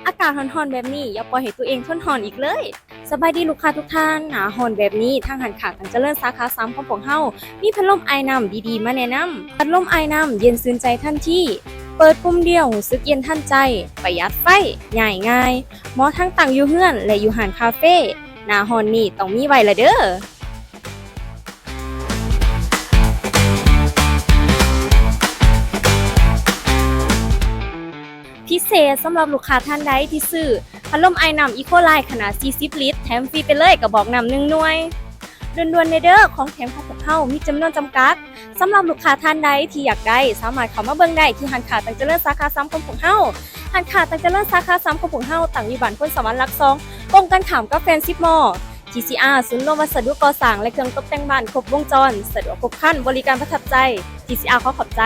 อากาศร้อนๆแบบนี้อย่าปล่อยให้ตัวเองทนร้อนอีกเลยสบายดีลูกค้าทุกท่านหนาร้อนแบบนี้ทางหันขาตังเจริญสาขา3ของพวกเฮามีพัดลมไอน้ำดีๆมาแนะนำพัดลมไอน้ำเย็นซื่นใจทันทีเปิดปุ่มเดียวรู้สึกเย็นทันใจประหยัดไฟง่ายเหมาะทั้งตั้งอยู่เฮือนและอยู่ห้านคาเฟ่หน้าร้อนนี่ต้องมีไว้ละเด้อ พิเศษสำหรับลูกค้าท่านใดที่ซื้อพัดลมไอน้ำอีโคไลน์ขนาด 40 ลิตรแถมฟรีไปเลยกระบอกน้ำ1 หน่วยด่วนๆในเด้อของแถมของพวกเฮามีจำนวนจำกัดสำหรับลูกค้าท่านใดที่อยากได้สามารถเข้ามาเบิ่งได้ที่ห้านค้าตังเจริญสาขา3ของพวกเฮาห้านค้าตังเจริญสาขา3ของพวกเฮาตั้งอยู่บ้านพลสวรรค์หลัก2ตรงกันข้ามกับแฟนซิปมอ TCR ศูนย์รวมวัสดุก่อสร้างและเครื่องตกแต่งบ้านครบวงจรสะดวกครบครันบริการประทับใจ TCR ขอขอบใจ